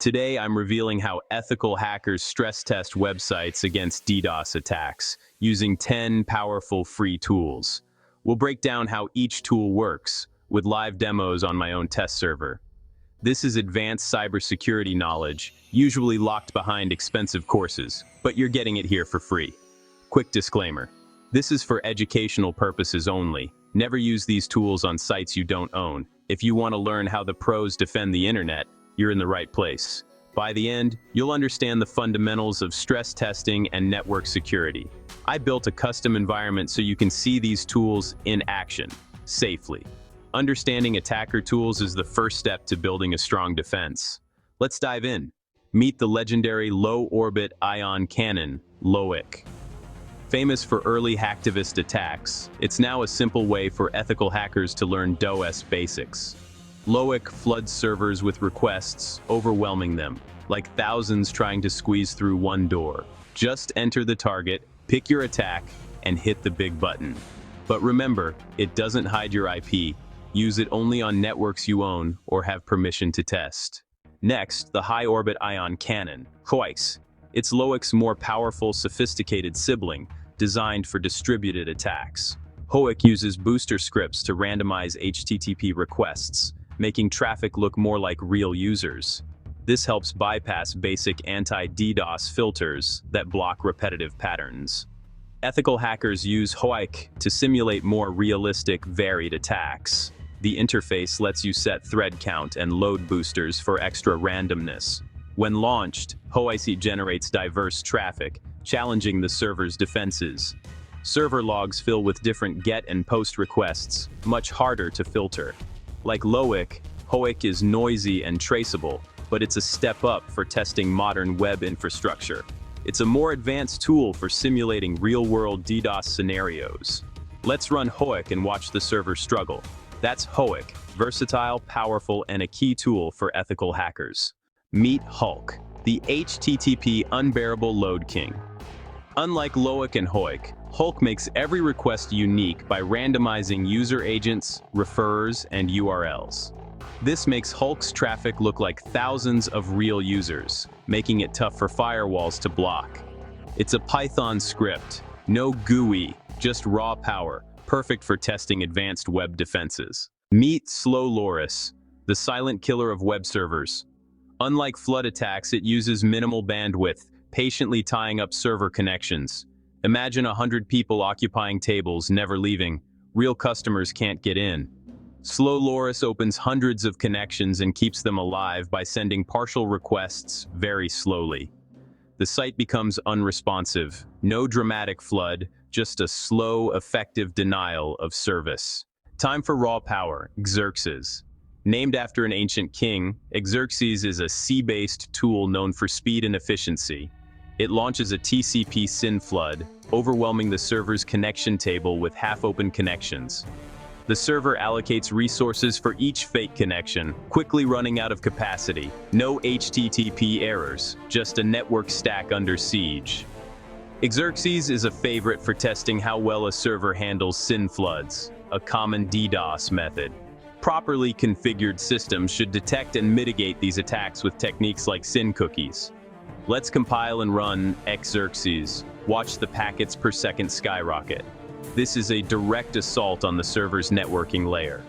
Today, I'm revealing how ethical hackers stress test websites against DDoS attacks using 10 powerful free tools. We'll break down how each tool works, with live demos on my own test server. This is advanced cybersecurity knowledge, usually locked behind expensive courses, but you're getting it here for free. Quick disclaimer: this is for educational purposes only. Never use these tools on sites you don't own. If you want to learn how the pros defend the internet, you're in the right place. By the end, you'll understand the fundamentals of stress testing and network security. I built a custom environment so you can see these tools in action, safely. Understanding attacker tools is the first step to building a strong defense. Let's dive in. Meet the legendary low-orbit ion cannon, LOIC. Famous for early hacktivist attacks, it's now a simple way for ethical hackers to learn DOS basics. LOIC floods servers with requests, overwhelming them, like thousands trying to squeeze through one door. Just enter the target, pick your attack, and hit the big button. But remember, it doesn't hide your IP. Use it only on networks you own or have permission to test. Next, the high-orbit ion cannon, HOIC. It's LOIC's more powerful, sophisticated sibling, designed for distributed attacks. HOIC uses booster scripts to randomize HTTP requests, making traffic look more like real users. This helps bypass basic anti-DDoS filters that block repetitive patterns. Ethical hackers use HOIC to simulate more realistic, varied attacks. The interface lets you set thread count and load boosters for extra randomness. When launched, HOIC generates diverse traffic, challenging the server's defenses. Server logs fill with different GET and POST requests, much harder to filter. Like LOIC, HOIC is noisy and traceable, but it's a step up for testing modern web infrastructure. It's a more advanced tool for simulating real-world DDoS scenarios. Let's run HOIC and watch the server struggle. That's HOIC, versatile, powerful, and a key tool for ethical hackers. Meet HOIC, the HTTP unbearable load king. Unlike LOIC and HOIC, HOIC makes every request unique by randomizing user agents, referrers, and URLs. This makes HOIC's traffic look like thousands of real users, making it tough for firewalls to block. It's a Python script, no GUI, just raw power, perfect for testing advanced web defenses. Meet Slowloris, the silent killer of web servers. Unlike flood attacks, it uses minimal bandwidth, patiently tying up server connections. Imagine 100 people occupying tables, never leaving. Real customers can't get in. Slowloris opens hundreds of connections and keeps them alive by sending partial requests very slowly. The site becomes unresponsive. No dramatic flood, just a slow, effective denial of service. Time for raw power, XERXES. Named after an ancient king, XERXES is a C-based tool known for speed and efficiency. It launches a TCP SYN flood, overwhelming the server's connection table with half-open connections. The server allocates resources for each fake connection, quickly running out of capacity. No HTTP errors, just a network stack under siege. XERXES is a favorite for testing how well a server handles SYN floods, a common DDoS method. Properly configured systems should detect and mitigate these attacks with techniques like SYN cookies. Let's compile and run XERXES. Watch the packets per second skyrocket. This is a direct assault on the server's networking layer.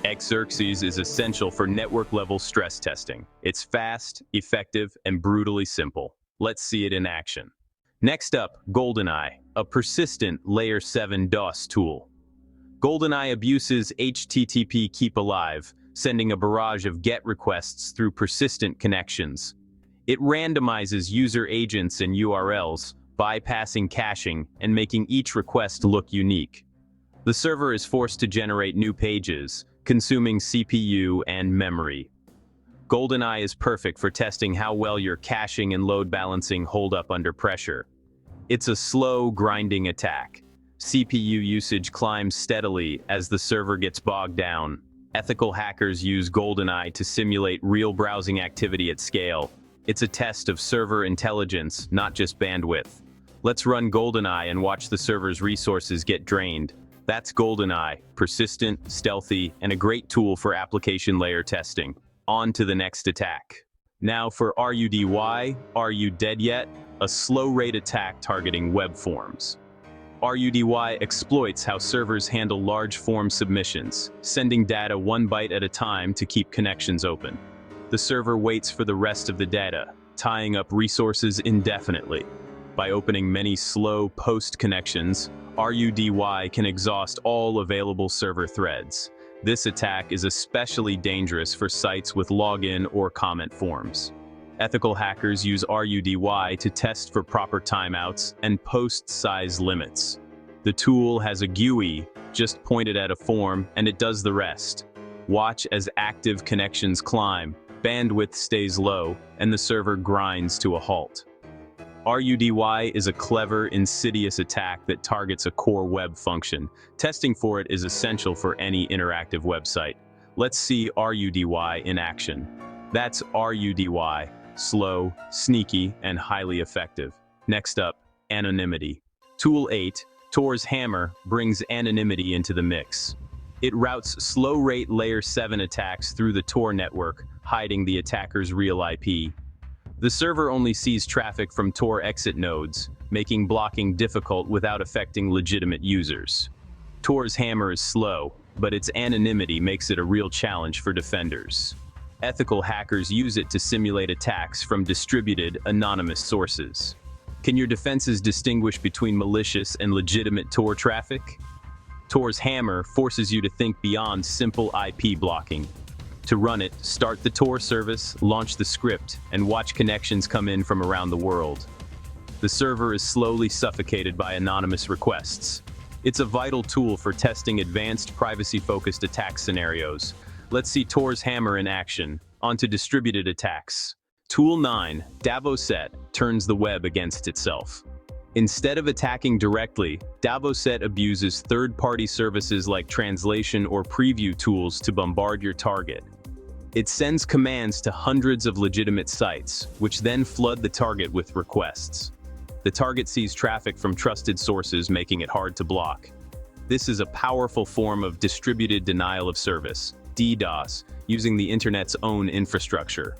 XERXES is essential for network-level stress testing. It's fast, effective, and brutally simple. Let's see it in action. Next up, GoldenEye, a persistent Layer 7 DOS tool. GoldenEye abuses HTTP keep alive, sending a barrage of GET requests through persistent connections. It randomizes user agents and URLs, bypassing caching and making each request look unique. The server is forced to generate new pages, consuming CPU and memory. GoldenEye is perfect for testing how well your caching and load balancing hold up under pressure. It's a slow, grinding attack. CPU usage climbs steadily as the server gets bogged down. Ethical hackers use GoldenEye to simulate real browsing activity at scale. It's a test of server intelligence, not just bandwidth. Let's run GoldenEye and watch the server's resources get drained. That's GoldenEye, persistent, stealthy, and a great tool for application layer testing. On to the next attack. Now for R.U.D.Y, are you dead yet? A slow rate attack targeting web forms. R.U.D.Y exploits how servers handle large form submissions, sending data 1 byte at a time to keep connections open. The server waits for the rest of the data, tying up resources indefinitely. By opening many slow post connections, R.U.D.Y can exhaust all available server threads. This attack is especially dangerous for sites with login or comment forms. Ethical hackers use R.U.D.Y to test for proper timeouts and post size limits. The tool has a GUI just pointed at a form, and it does the rest. Watch as active connections climb, bandwidth stays low, and the server grinds to a halt. R.U.D.Y is a clever, insidious attack that targets a core web function. Testing for it is essential for any interactive website. Let's see R.U.D.Y in action. That's R.U.D.Y. Slow, sneaky, and highly effective. Next up, anonymity. Tool 8, Tor's Hammer, brings anonymity into the mix. It routes slow-rate Layer 7 attacks through the Tor network, hiding the attacker's real IP. The server only sees traffic from Tor exit nodes, making blocking difficult without affecting legitimate users. Tor's Hammer is slow, but its anonymity makes it a real challenge for defenders. Ethical hackers use it to simulate attacks from distributed, anonymous sources. Can your defenses distinguish between malicious and legitimate Tor traffic? Tor's Hammer forces you to think beyond simple IP blocking. To run it, start the Tor service, launch the script, and watch connections come in from around the world. The server is slowly suffocated by anonymous requests. It's a vital tool for testing advanced privacy-focused attack scenarios. Let's see Tor's Hammer in action. Onto distributed attacks. Tool 9, DAVOSET, turns the web against itself. Instead of attacking directly, DAVOSET abuses third-party services like translation or preview tools to bombard your target. It sends commands to hundreds of legitimate sites, which then flood the target with requests. The target sees traffic from trusted sources, making it hard to block. This is a powerful form of distributed denial of service, DDoS, using the internet's own infrastructure.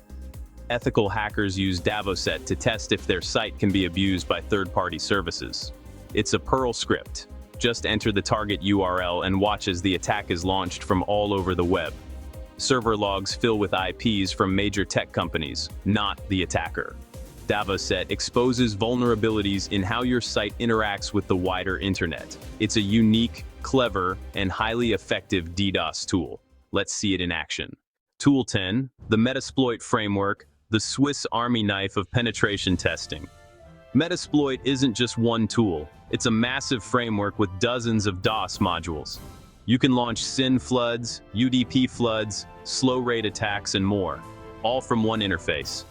Ethical hackers use DAVOSET to test if their site can be abused by third-party services. It's a Perl script. Just enter the target URL and watch as the attack is launched from all over the web. Server logs fill with IPs from major tech companies, not the attacker. DAVOSET exposes vulnerabilities in how your site interacts with the wider internet. It's a unique, clever, and highly effective DDoS tool. Let's see it in action. Tool 10, the Metasploit framework, the Swiss Army knife of penetration testing. Metasploit isn't just one tool. It's a massive framework with dozens of DOS modules. You can launch SYN floods, UDP floods, slow rate attacks, and more, all from one interface.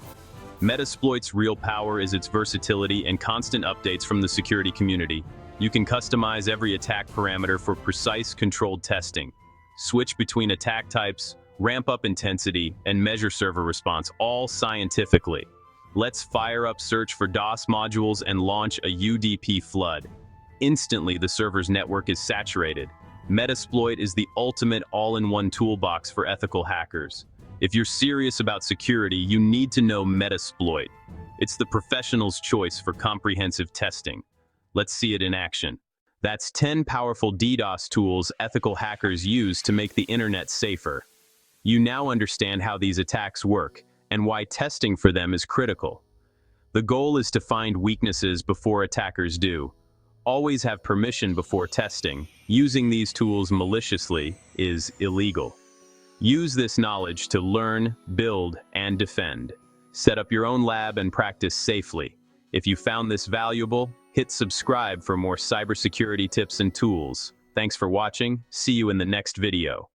Metasploit's real power is its versatility and constant updates from the security community. You can customize every attack parameter for precise, controlled testing. Switch between attack types, ramp up intensity, and measure server response, all scientifically. Let's fire up search for DOS modules and launch a UDP flood. Instantly, the server's network is saturated. Metasploit is the ultimate all-in-one toolbox for ethical hackers. If you're serious about security, you need to know Metasploit. It's the professional's choice for comprehensive testing. Let's see it in action. That's 10 powerful DDoS tools ethical hackers use to make the internet safer. You now understand how these attacks work and why testing for them is critical. The goal is to find weaknesses before attackers do. Always have permission before testing. Using these tools maliciously is illegal. Use this knowledge to learn, build, and defend. Set up your own lab and practice safely. If you found this valuable, hit subscribe for more cybersecurity tips and tools. Thanks for watching. See you in the next video.